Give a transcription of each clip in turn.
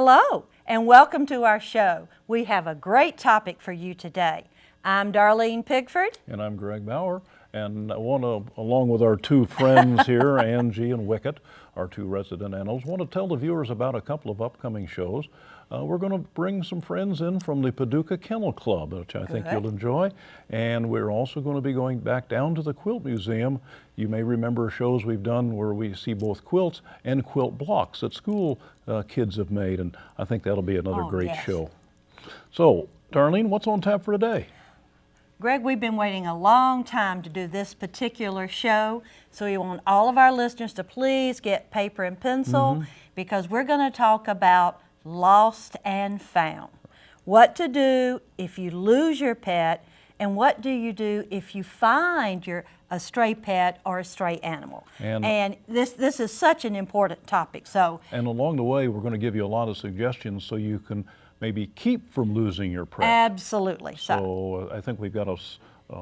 Hello, and welcome to our show. We have a great topic for you today. I'm Darlene Pigford. And I'm Greg Bauer. And I want to, along with our two friends here, Angie and Wicket, our two resident animals, want to tell the viewers about a couple of upcoming shows. We're going to bring some friends in from the Paducah Kennel Club, which I think you'll enjoy. And we're also going to be going back down to the Quilt Museum. You may remember shows we've done where we see both quilts and quilt blocks that school kids have made. And I think that'll be another great show. So, Darlene, what's on tap for today? Greg, we've been waiting a long time to do this particular show, so we want all of our listeners to please get paper and pencil because we're going to talk about lost and found. What to do if you lose your pet, and what do you do if you find a stray pet or a stray animal? And this is such an important topic. And along the way, we're going to give you a lot of suggestions so you can maybe keep from losing your pet. Absolutely. So I think we've got a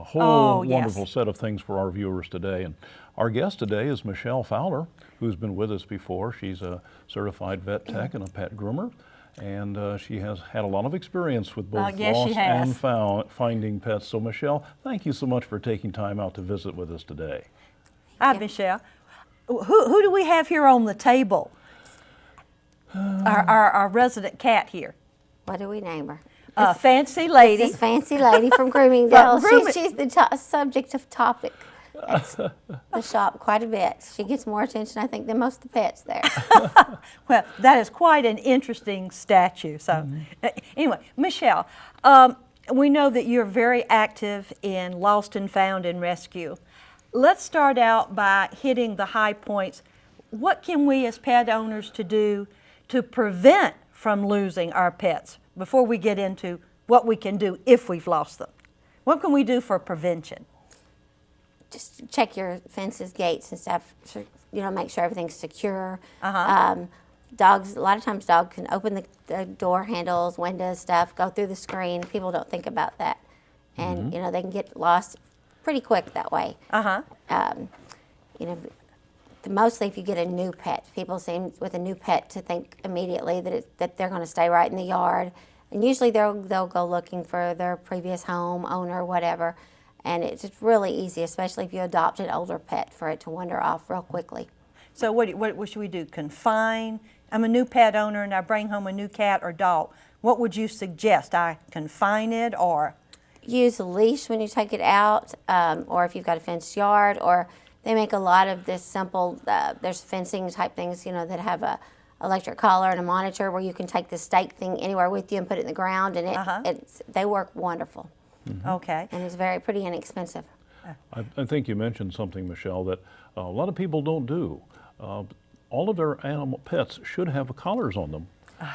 whole wonderful set of things for our viewers today. And our guest today is Michelle Fowler, who's been with us before. She's a certified vet tech and a pet groomer. And she has had a lot of experience with both lost and finding pets. So Michelle, thank you so much for taking time out to visit with us today. Hi, Michelle. Who do we have here on the table? Our resident cat here. What do we name her? Fancy Lady. This is Fancy Lady from Groomingdale. She's the subject of topic at the shop quite a bit. She gets more attention, I think, than most of the pets there. Well, that is quite an interesting statue. So, anyway, Michelle, we know that you're very active in lost and found and rescue. Let's start out by hitting the high points. What can we as pet owners do to prevent from losing our pets before we get into what we can do if we've lost them? What can we do for prevention? Just check your fences, gates and stuff, make sure everything's secure. Dogs, a lot of times dogs can open the door handles, windows, stuff, go through the screen. People don't think about that. And, they can get lost pretty quick that way. Mostly if you get a new pet, people seem with a new pet to think immediately that they're going to stay right in the yard, and usually they'll go looking for their previous home owner, whatever, and it's just really easy, especially if you adopt an older pet, for it to wander off real quickly. So what should we do? Confine? I'm a new pet owner and I bring home a new cat or dog. What would you suggest? I confine it or? Use a leash when you take it out, or if you've got a fenced yard, or they make a lot of this simple, there's fencing type things, that have a electric collar and a monitor where you can take the stake thing anywhere with you and put it in the ground, and they work wonderful. Okay. And it's pretty inexpensive. I think you mentioned something, Michelle, that a lot of people don't do. All of their animal pets should have collars on them.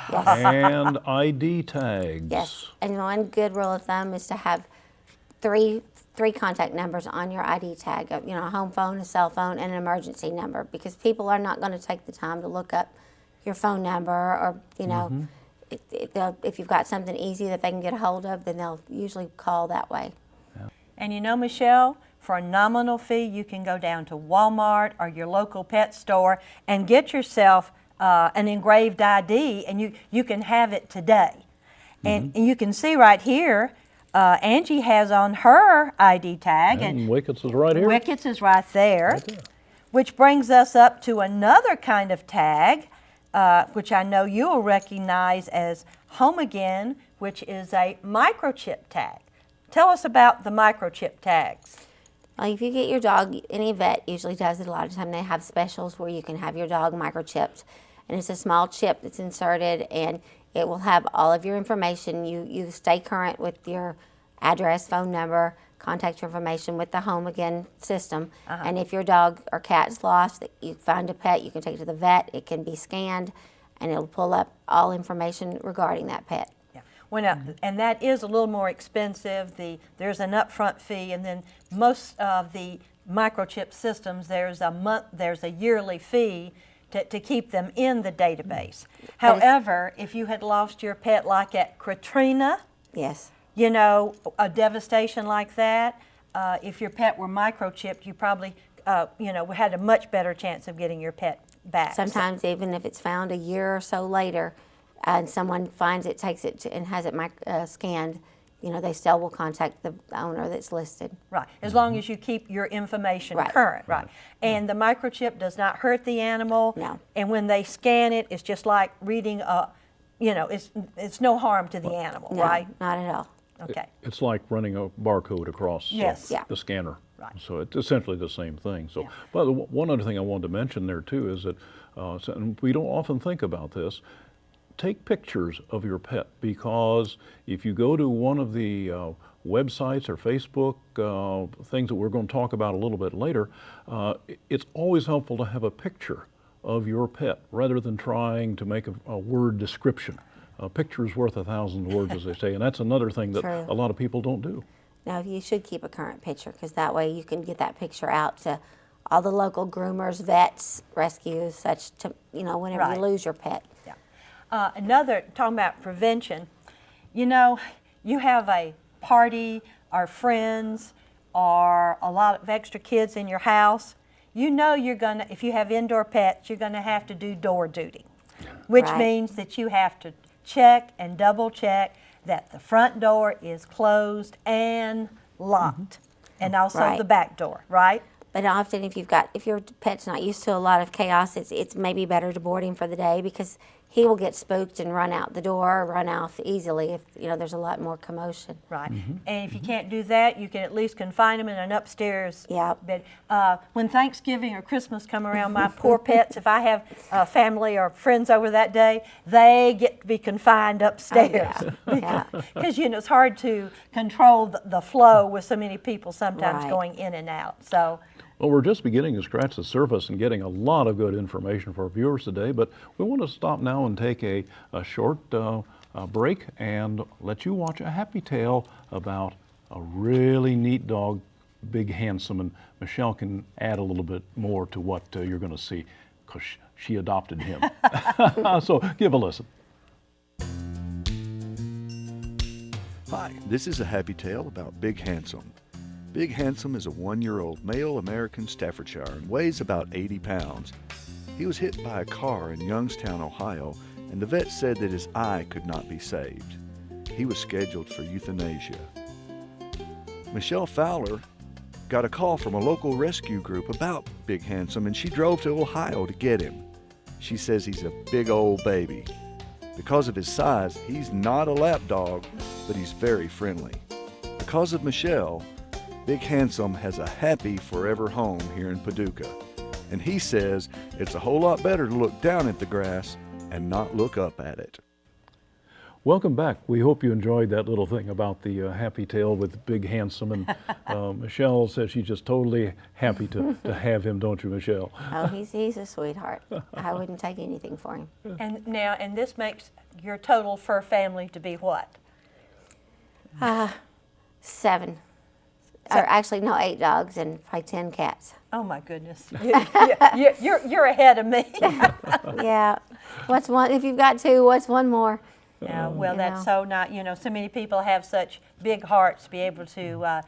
Yes. And ID tags. Yes, and one good rule of thumb is to have three contact numbers on your ID tag, a home phone, a cell phone, and an emergency number, because people are not going to take the time to look up your phone number, or, if you've got something easy that they can get a hold of, then they'll usually call that way. Yeah. And Michelle, for a nominal fee, you can go down to Walmart or your local pet store and get yourself an engraved ID, and you can have it today. And you can see right here, Angie has on her ID tag. And Wicket's is right here. Wicket's is right there. Which brings us up to another kind of tag, which I know you'll recognize as Home Again, which is a microchip tag. Tell us about the microchip tags. Well, if you get your dog, any vet usually does it. A lot of time they have specials where you can have your dog microchipped. And it's a small chip that's inserted, and it will have all of your information. You stay current with your address, phone number, contact information with the Home Again system. And if your dog or cat's lost, you find a pet, you can take it to the vet. It can be scanned, and it'll pull up all information regarding that pet. Yeah. Well, and that is a little more expensive. There's an upfront fee, and then most of the microchip systems, there's a yearly fee to keep them in the database. However, if you had lost your pet like at Katrina, yes, a devastation like that, if your pet were microchipped, you probably had a much better chance of getting your pet back. Sometimes even if it's found a year or so later, and someone finds it, takes it, and has it scanned, they still will contact the owner that's listed. Right, as long as you keep your information Right. current, right? And the microchip does not hurt the animal. No. And when they scan it, it's just like reading it's no harm to the animal, No, right? not at all. Okay. It's like running a barcode across Yes. Yeah. the scanner. Right. So it's essentially the same thing. So, Yeah. but one other thing I wanted to mention there too is that, and we don't often think about this, take pictures of your pet, because if you go to one of the websites or Facebook things that we're going to talk about a little bit later, it's always helpful to have a picture of your pet rather than trying to make a word description. A picture is worth 1,000 words, as they say, and that's another thing that True. a lot of people don't do. Now, you should keep a current picture, because that way you can get that picture out to all the local groomers, vets, rescues, such to, whenever Right. you lose your pet. Yeah. Talking about prevention, you have a party or friends or a lot of extra kids in your house, if you have indoor pets, you're gonna have to do door duty, which Right. means that you have to check and double check that the front door is closed and locked, and also Right. the back door, right? But often, if your pet's not used to a lot of chaos, it's maybe better to board him for the day, because he will get spooked and run out the door, run off easily if there's a lot more commotion. Right. And if you can't do that, you can at least confine them in an upstairs Yep. bed. When Thanksgiving or Christmas come around, my poor pets, if I have family or friends over that day, they get to be confined upstairs. Yeah. Because it's hard to control the flow with so many people sometimes Right. going in and out. So. Well, we're just beginning to scratch the surface and getting a lot of good information for our viewers today, but we want to stop now and take a short break and let you watch a happy tale about a really neat dog, Big Handsome, and Michelle can add a little bit more to what you're going to see, because she adopted him. So give a listen. Hi, this is a happy tale about Big Handsome. Big Handsome is a 1-year-old male American Staffordshire and weighs about 80 pounds. He was hit by a car in Youngstown, Ohio, and the vet said that his eye could not be saved. He was scheduled for euthanasia. Michelle Fowler got a call from a local rescue group about Big Handsome, and she drove to Ohio to get him. She says he's a big old baby. Because of his size, he's not a lap dog, but he's very friendly. Because of Michelle, Big Handsome has a happy forever home here in Paducah. And he says it's a whole lot better to look down at the grass and not look up at it. Welcome back. We hope you enjoyed that little thing about the happy tale with Big Handsome. And Michelle says she's just totally happy to have him, don't you, Michelle? Oh, he's a sweetheart. I wouldn't take anything for him. And this makes your total fur family to be what? 7. Or actually, no, 8 dogs and probably 10 cats. Oh my goodness, you're ahead of me. Yeah. What's one? If you've got 2, what's one more? Yeah, well, You that's know. so not, so many people have such big hearts to be able to,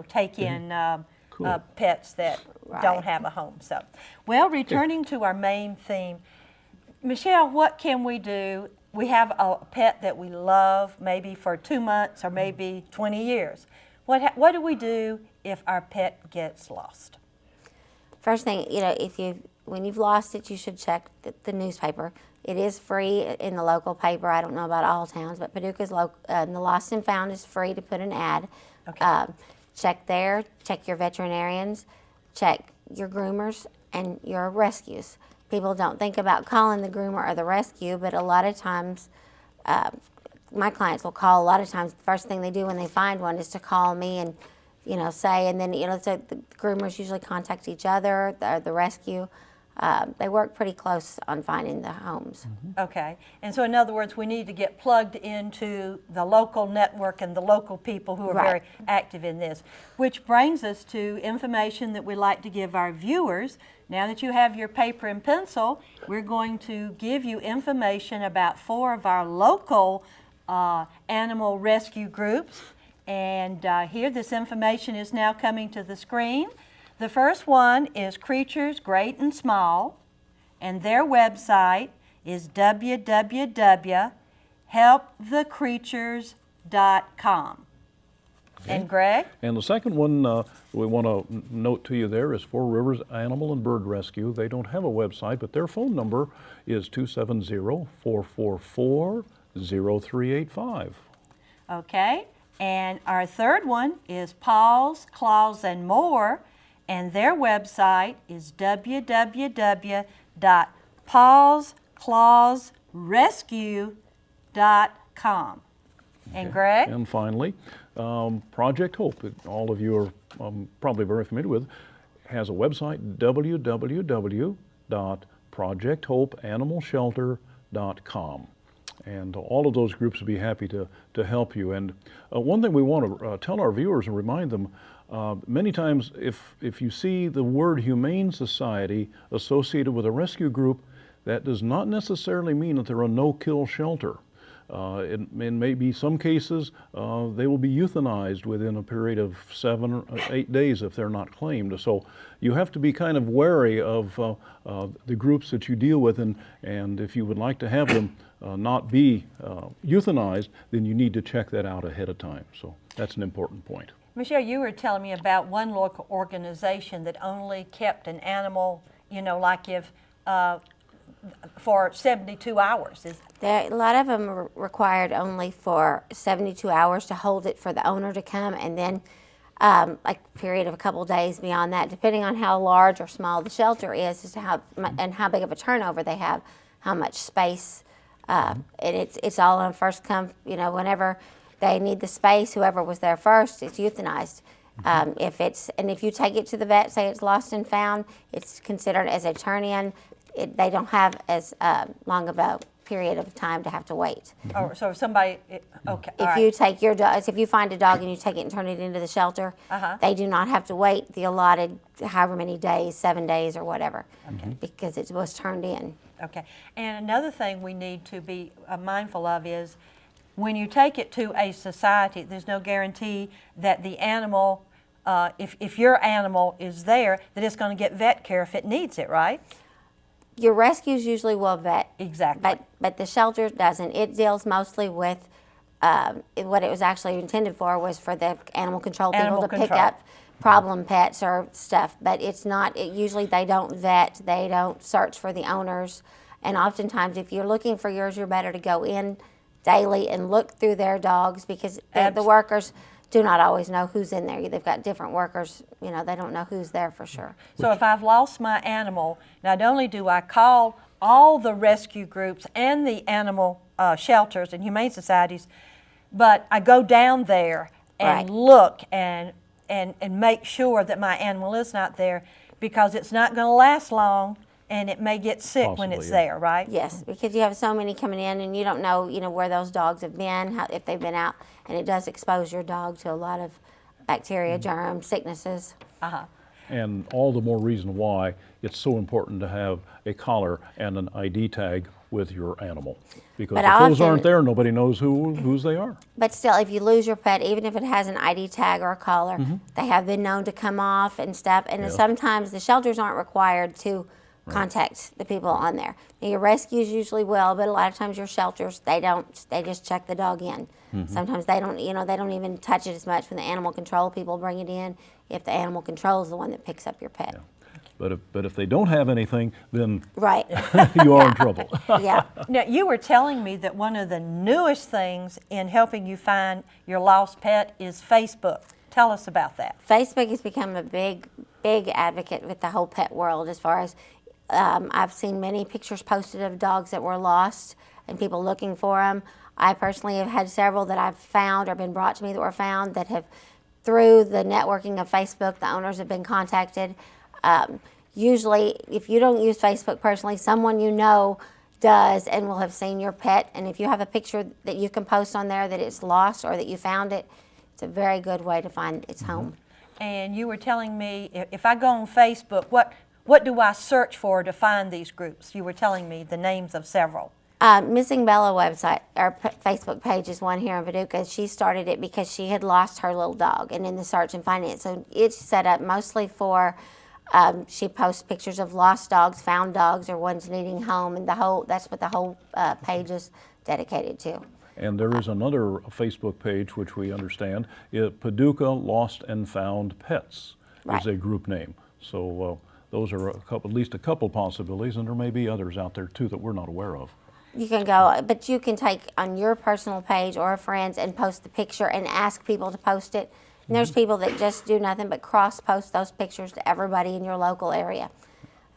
take in Cool. pets that Right. don't have a home. So, well, returning to our main theme, Michelle, what can we do? We have a pet that we love, maybe for 2 months or maybe 20 years. What do we do if our pet gets lost? First thing, when you've lost it, you should check the newspaper. It is free in the local paper. I don't know about all towns, but Paducah's the Lost and Found is free to put an ad. Okay. Check there, check your veterinarians, check your groomers and your rescues. People don't think about calling the groomer or the rescue, but a lot of times, my clients will call. A lot of times, the first thing they do when they find one is to call me and, say, and then, so the groomers usually contact each other, the rescue. They work pretty close on finding the homes. Okay, and so in other words, we need to get plugged into the local network and the local people who are Right. very active in this, which brings us to information that we like to give our viewers. Now that you have your paper and pencil, we're going to give you information about 4 of our local animal rescue groups. And here, this information is now coming to the screen. The first one is Creatures Great and Small, and their website is www.creaturesgreatandsmall.org. helpthecreatures.com. And Greg? And the second one we want to note to you there is Four Rivers Animal and Bird Rescue. They don't have a website, but their phone number is 270-444-0385. Okay. And our third one is Paws, Claws, and More, and their website is www.pawsclawsrescue.com. And Greg? And finally, Project Hope, that all of you are probably very familiar with, has a website, www.projecthopeanimalshelter.com. And all of those groups would be happy to help you. And one thing we want to tell our viewers and remind them, many times if you see the word Humane Society associated with a rescue group, that does not necessarily mean that they're a no-kill shelter. In maybe some cases, they will be euthanized within a period of 7 or 8 days if they're not claimed. So you have to be kind of wary of the groups that you deal with, and if you would like to have them not be euthanized, then you need to check that out ahead of time. So that's an important point. Michelle, you were telling me about one local organization that only kept an animal, like if for 72 hours. A lot of them are required only for 72 hours to hold it for the owner to come, and then like a period of a couple of days beyond that, depending on how large or small the shelter is as to how big of a turnover they have, how much space, and it's all on first come. Whenever they need the space, whoever was there first, it's euthanized. If you take it to the vet, say it's lost and found, it's considered as a turn-in. They don't have as long of a period of time to have to wait. Oh, so if somebody, okay. If you take your dog, if you find a dog and you take it and turn it into the shelter, they do not have to wait the allotted however many days, 7 days or whatever, because it was turned in. Okay. And another thing we need to be mindful of is when you take it to a society, there's no guarantee that the animal, if your animal is there, that it's going to get vet care if it needs it, right? Your rescues usually will vet. Exactly. But the shelter doesn't. It deals mostly with what it was actually intended for was for the animal control people to pick up problem pets or stuff. But it's not, usually they don't vet, they don't search for the owners. And oftentimes if you're looking for yours, you're better to go in daily and look through their dogs, because the workers do not always know who's in there. They've got different workers, they don't know who's there for sure. So if I've lost my animal, not only do I call all the rescue groups and the animal shelters and humane societies, but I go down there and look and make sure that my animal is not there, because it's not going to last long and it may get sick when it's there, right? Yes, because you have so many coming in and you don't know, where those dogs have been, if they've been out, and it does expose your dog to a lot of bacteria, germs, sicknesses. And all the more reason why it's so important to have a collar and an ID tag with your animal. Because if those aren't there, nobody knows whose they are. But still, if you lose your pet, even if it has an ID tag or a collar, they have been known to come off and stuff. And sometimes the shelters aren't required to contact the people on there. Now, your rescues usually will, but a lot of times your shelters, they don't. They just check the dog in. Sometimes they don't, they don't even touch it as much when the animal control people bring it in, if the animal control is the one that picks up your pet. But if they don't have anything, then you are in trouble. Now, you were telling me that one of the newest things in helping you find your lost pet is Facebook. Tell us about that. Facebook has become a big advocate with the whole pet world, as far as I've seen many pictures posted of dogs that were lost and people looking for them. I personally have had several that I've found or been brought to me that were found that have, through the networking of Facebook, the owners have been contacted. Usually, if you don't use Facebook personally, someone you know does and will have seen your pet. And if you have a picture that you can post on there that it's lost or that you found it, it's a very good way to find its home. And you were telling me, if I go on Facebook, what do I search for to find these groups? You were telling me the names of several. Missing Bella website, or Facebook page, is one here in Paducah. She started it because she had lost her little dog, and in the search and find it. So it's set up mostly for, she posts pictures of lost dogs, found dogs, or ones needing home, and that's what the whole page is dedicated to. And there is another Facebook page, which we understand, Paducah Lost and Found Pets is a group name. So those are at least a couple possibilities, and there may be others out there too that we're not aware of. You can go, but you can take on your personal page or a friend's and post the picture and ask people to post it. And there's people that just do nothing but cross-post those pictures to everybody in your local area.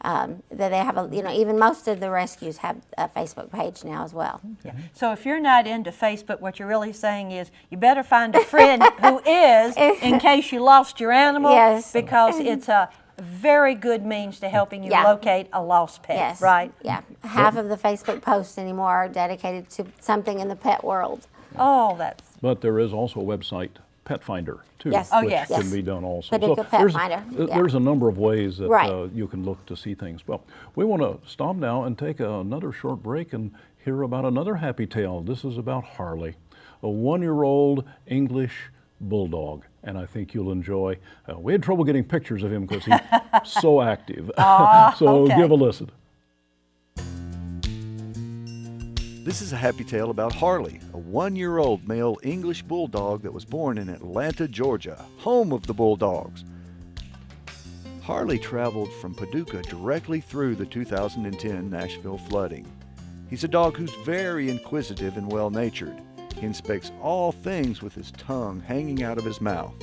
That they have even most of the rescues have a Facebook page now as well. Yeah. So if you're not into Facebook, what you're really saying is you better find a friend who is, in case you lost your animal, Yes. because it's a very good means to helping you locate a lost pet, Yes. right? Yeah. Half of the Facebook posts anymore are dedicated to something in the pet world. Oh, that's... But there is also a website, Pet Finder, too, Yes. Oh, which yes. can be done also. Paducah Pet Finder, There's a number of ways that Right. you can look to see things. Well, we want to stop now and take another short break and hear about another happy tale. This is about Harley, a 1-year-old English bulldog, and I think you'll enjoy. We had trouble getting pictures of him because he's so active. So okay. give a listen. This is a happy tale about Harley, a 1-year-old male English bulldog that was born in Atlanta, Georgia, home of the Bulldogs. Harley traveled from Paducah directly through the 2010 Nashville flooding. He's a dog who's very inquisitive and well-natured. He inspects all things with his tongue hanging out of his mouth.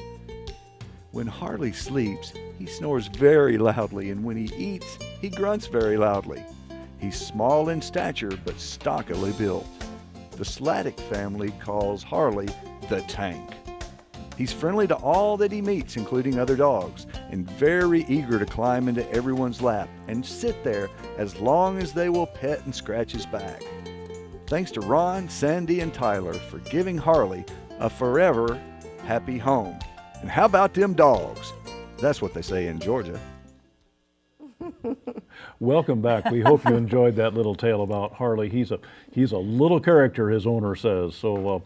When Harley sleeps, he snores very loudly, and when he eats, he grunts very loudly. He's small in stature, but stockily built. The Sladek family calls Harley the Tank. He's friendly to all that he meets, including other dogs, and very eager to climb into everyone's lap and sit there as long as they will pet and scratch his back. Thanks to Ron, Sandy, and Tyler for giving Harley a forever happy home. And how about them dogs? That's what they say in Georgia. Welcome back. We hope you enjoyed that little tale about Harley. He's a little character, his owner says. So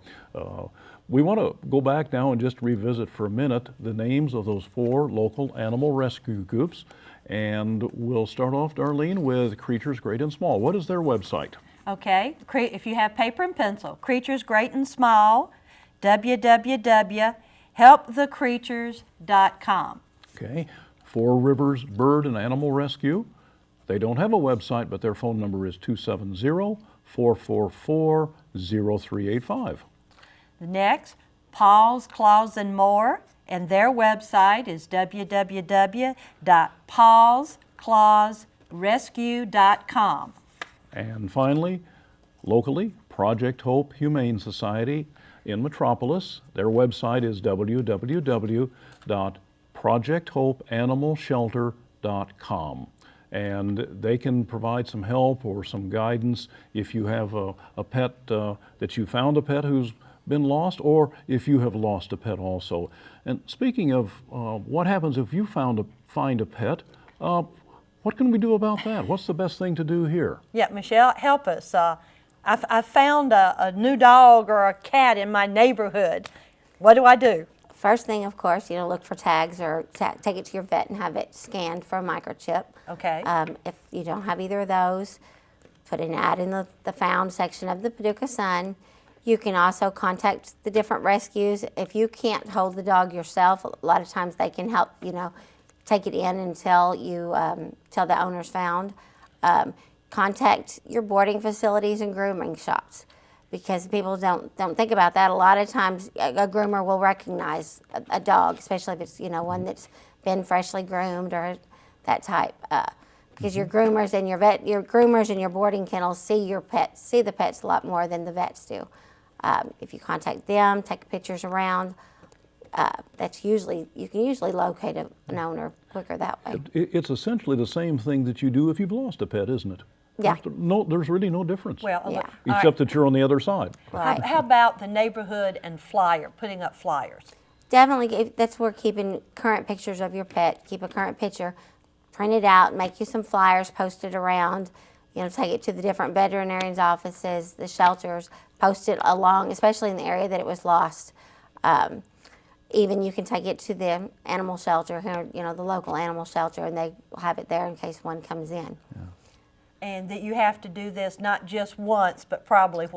we want to go back now and just revisit for a minute the names of those 4 local animal rescue groups. And we'll start off, Darlene, with Creatures Great and Small. What is their website? Okay, if you have paper and pencil, Creatures Great and Small, www.helpthecreatures.com. Okay. 4 Rivers Bird and Animal Rescue. They don't have a website, but their phone number is 270-444-0385. The next, Paws, Claws, and More, and their website is www.pawsclawsrescue.com. And finally, locally, Project Hope Humane Society in Metropolis. Their website is www.projecthopeanimalshelter.com. And they can provide some help or some guidance if you have a pet that you found a pet who's been lost, or if you have lost a pet also. And speaking of what happens if you find a pet, what can we do about that? What's the best thing to do here? Yeah, Michelle, help us. I found a new dog or a cat in my neighborhood. What do I do? First thing, of course, look for tags or take it to your vet and have it scanned for a microchip. Okay. If you don't have either of those, put an ad in the found section of the Paducah Sun. You can also contact the different rescues. If you can't hold the dog yourself, a lot of times they can help, take it in until till the owner's found. Contact your boarding facilities and grooming shops, because people don't think about that. A lot of times a groomer will recognize a dog, especially if it's one that's been freshly groomed or that type. Because your groomers and your groomers and your boarding kennels see the pets a lot more than the vets do. If you contact them, take pictures around, you can usually locate an owner quicker that way. It's essentially the same thing that you do if you've lost a pet, isn't it? Yeah. There's really no difference. Well, Yeah. Except that you're on the other side. Right. How about the neighborhood and putting up flyers? Definitely, that's where keeping current pictures of your pet. Keep a current picture, print it out, make you some flyers, post it around. Take it to the different veterinarians' offices, the shelters, post it along, especially in the area that it was lost. Even you can take it to the animal shelter, the local animal shelter, and they will have it there in case one comes in. Yeah. And that you have to do this not just once, but probably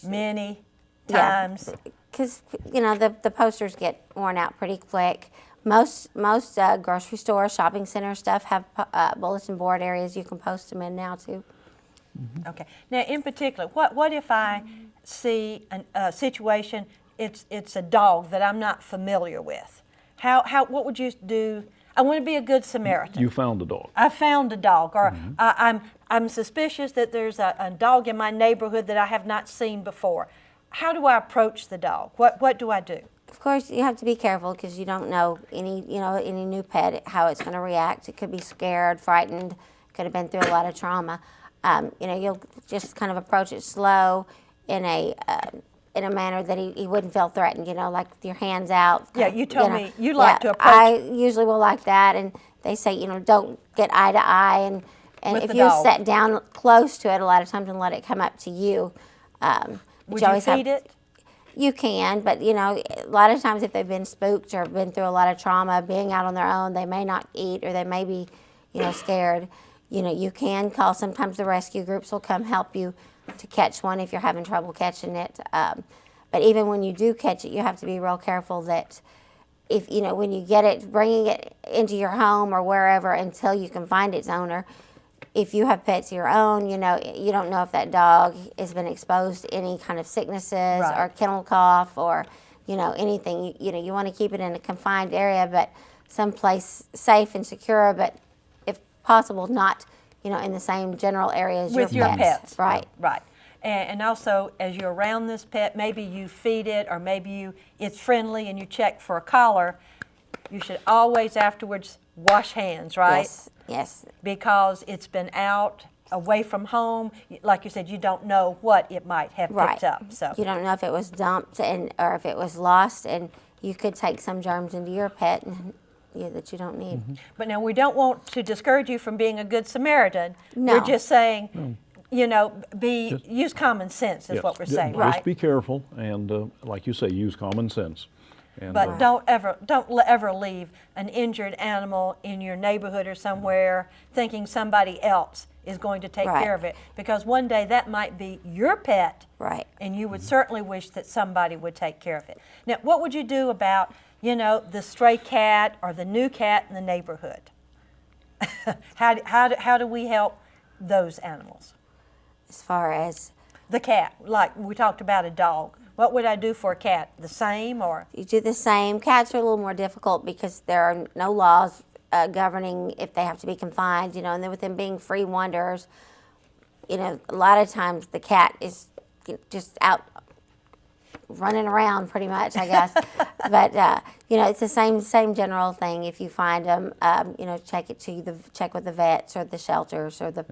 many times? Because the posters get worn out pretty quick. Most grocery stores, shopping center stuff have bulletin board areas you can post them in now too. Okay. Now, in particular, what if I see a situation? It's a dog that I'm not familiar with. What would you do? I want to be a good Samaritan. You found a dog. I found a dog, or I'm suspicious that there's a dog in my neighborhood that I have not seen before. How do I approach the dog? What do I do? Of course, you have to be careful because you don't know any new pet how it's going to react. It could be scared, frightened, could have been through a lot of trauma. You'll just kind of approach it slow in a manner that he wouldn't feel threatened. Like with your hands out. Yeah, you told me you like to approach. I usually will like that, and they say don't get eye to eye, and if you sit down close to it a lot of times and let it come up to you. Would you feed it? You can, but a lot of times if they've been spooked or been through a lot of trauma, being out on their own, they may not eat or they may be, scared. You can call. Sometimes the rescue groups will come help you to catch one if you're having trouble catching it. But even when you do catch it, you have to be real careful that if when you get it, bringing it into your home or wherever until you can find its owner. If you have pets of your own, you don't know if that dog has been exposed to any kind of sicknesses or kennel cough or, anything. You want to keep it in a confined area, but someplace safe and secure, but if possible, not, in the same general area as with your pets. Right. Right. And also, as you're around this pet, maybe you feed it or maybe it's friendly and you check for a collar. You should always afterwards wash hands, right? Yes. Because it's been out, away from home. Like you said, you don't know what it might have picked up. So you don't know if it was dumped or if it was lost, and you could take some germs into your pet that you don't need. But now we don't want to discourage you from being a good Samaritan. No. We're just saying, use common sense is what we're saying, right? Just be careful and, like you say, use common sense. But don't ever leave an injured animal in your neighborhood or somewhere thinking somebody else is going to take care of it, because one day that might be your pet, and you would certainly wish that somebody would take care of it. Now, what would you do about the stray cat or the new cat in the neighborhood? How do we help those animals? As far as the cat, like we talked about a dog. What would I do for a cat? The same, or? You do the same. Cats are a little more difficult because there are no laws governing if they have to be confined, and then with them being free wanderers, a lot of times the cat is just out running around pretty much, I guess. But, it's the same general thing. If you find them, check with the vets or the shelters or the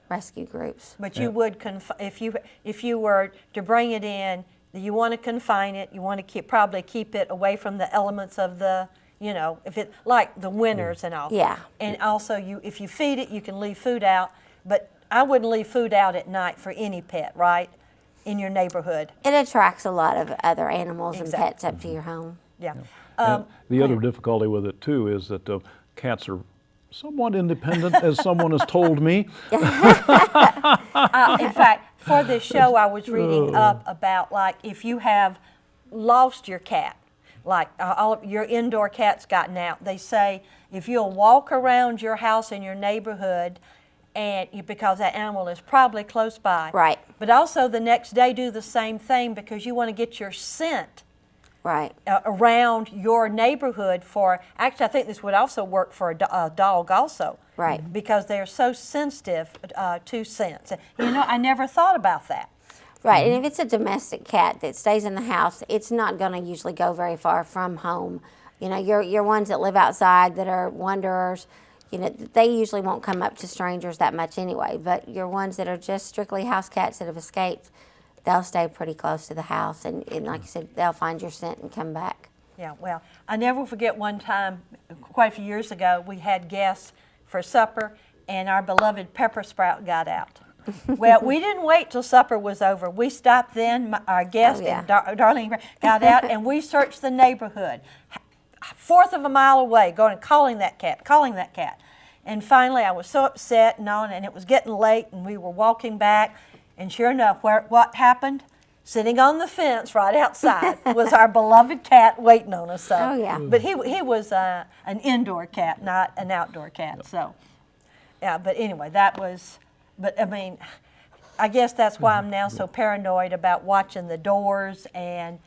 rescue groups. But you would if you were to bring it in, you want to confine it. You want to probably keep it away from the elements of the, if it like the winters and all. Yeah. And also, if you feed it, you can leave food out. But I wouldn't leave food out at night for any pet, right? In your neighborhood. It attracts a lot of other animals and pets up to your home. Yeah. The other difficulty with it too is that cats are somewhat independent, as someone has told me. In fact, for this show, I was reading up about, like, if you have lost your cat, like all of your indoor cat's gotten out, they say if you'll walk around your house in your neighborhood, because that animal is probably close by. Right. But also the next day do the same thing because you want to get your scent around your neighborhood actually I think this would also work for a dog also. Right. Because they're so sensitive to scents. I never thought about that. Right, and if it's a domestic cat that stays in the house, it's not going to usually go very far from home. Your ones that live outside that are wanderers, they usually won't come up to strangers that much anyway. But your ones that are just strictly house cats that have escaped, they'll stay pretty close to the house. And like you said, they'll find your scent and come back. Yeah, well, I never forget one time, quite a few years ago, we had guests for supper, and our beloved pepper sprout got out. Well, we didn't wait till supper was over. We stopped then, our guest and Darlene got out, and we searched the neighborhood. Fourth of a mile away, calling that cat. And finally, I was so upset and it was getting late, and we were walking back, and sure enough, what happened? sitting on the fence right outside was our beloved cat waiting on us. So. Oh, yeah. But he was an indoor cat, not an outdoor cat. So, yeah. But anyway, that was. But I mean, I guess that's why I'm now so paranoid about watching the doors and.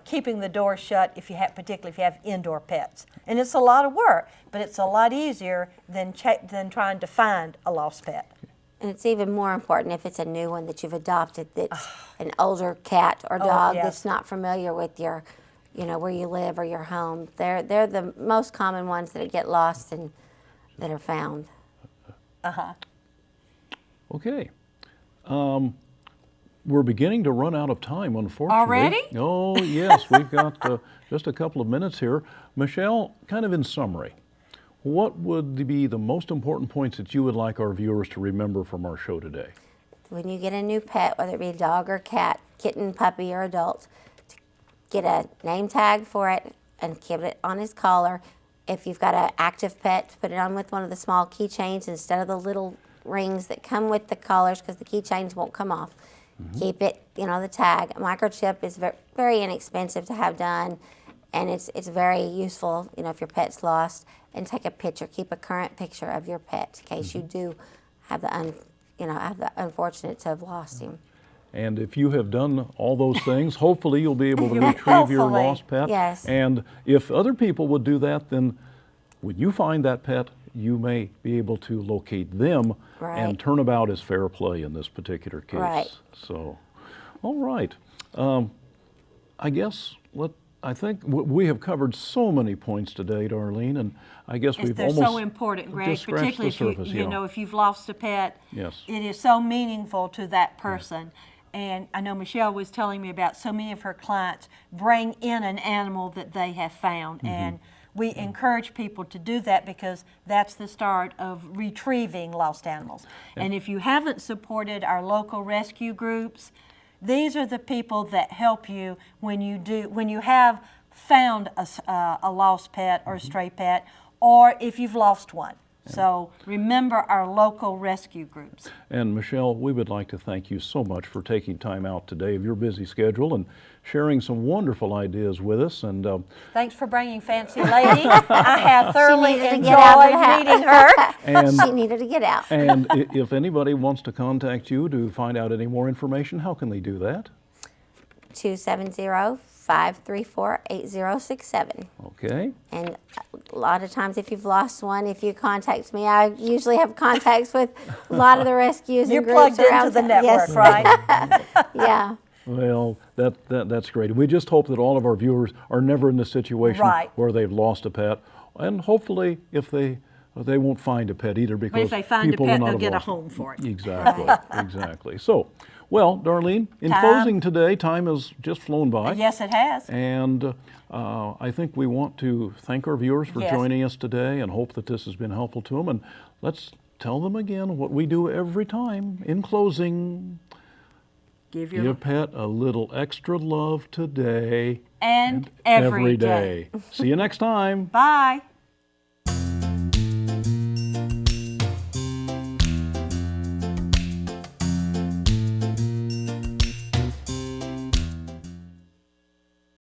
Keeping the door shut particularly if you have indoor pets. And it's a lot of work, but it's a lot easier than trying to find a lost pet. And it's even more important if it's a new one that you've adopted that's an older cat or dog yes. that's not familiar with your, where you live or your home. They're the most common ones that get lost and that are found. Okay. We're beginning to run out of time, unfortunately. Already? Oh, yes. We've got just a couple of minutes here. Michelle, kind of in summary, what would be the most important points that you would like our viewers to remember from our show today? When you get a new pet, whether it be a dog or cat, kitten, puppy, or adult, to get a name tag for it and keep it on his collar. If you've got an active pet, put it on with one of the small keychains instead of the little rings that come with the collars because the keychains won't come off. Keep it, the tag. A microchip is very inexpensive to have done, and it's very useful, if your pet's lost. And take a picture. Keep a current picture of your pet in case you do have the unfortunate to have lost him. And if you have done all those things, hopefully you'll be able to retrieve your lost pet. Yes. And if other people would do that, then when you find that pet, you may be able to locate them and turnabout is fair play in this particular case. Right. So, all right. I guess I think we have covered so many points today, Darlene, and I guess we've They're almost so important, Greg, just scratched particularly the surface, if you've lost a pet. Yes. It is so meaningful to that person. And I know Michelle was telling me about so many of her clients bring in an animal that they have found. And we encourage people to do that because that's the start of retrieving lost animals. And if you haven't supported our local rescue groups, these are the people that help you when you have found a lost pet or a stray pet, or if you've lost one. So remember our local rescue groups. And Michelle, we would like to thank you so much for taking time out today of your busy schedule and sharing some wonderful ideas with us. And thanks for bringing Fancy Lady. I have thoroughly needed to get out of the enjoyed meeting her. And, She needed to get out. and if anybody wants to contact you to find out any more information, how can they do that? 270-534-8067. Okay. And a lot of times if you've lost one, if you contact me, I usually have contacts with a lot of the rescues You're and groups plugged around into the town. network, Yes. right? Yeah. Well, that's great. We just hope that all of our viewers are never in the situation where they've lost a pet, and hopefully if they won't find a pet either because But if they find a people pet, will not they'll have get a lost home for it. Exactly, exactly. So, well, Darlene, in closing today, time has just flown by. Yes, it has. And I think we want to thank our viewers for joining us today and hope that this has been helpful to them. And let's tell them again what we do every time. In closing, give your pet a little extra love today and every day. See you next time. Bye.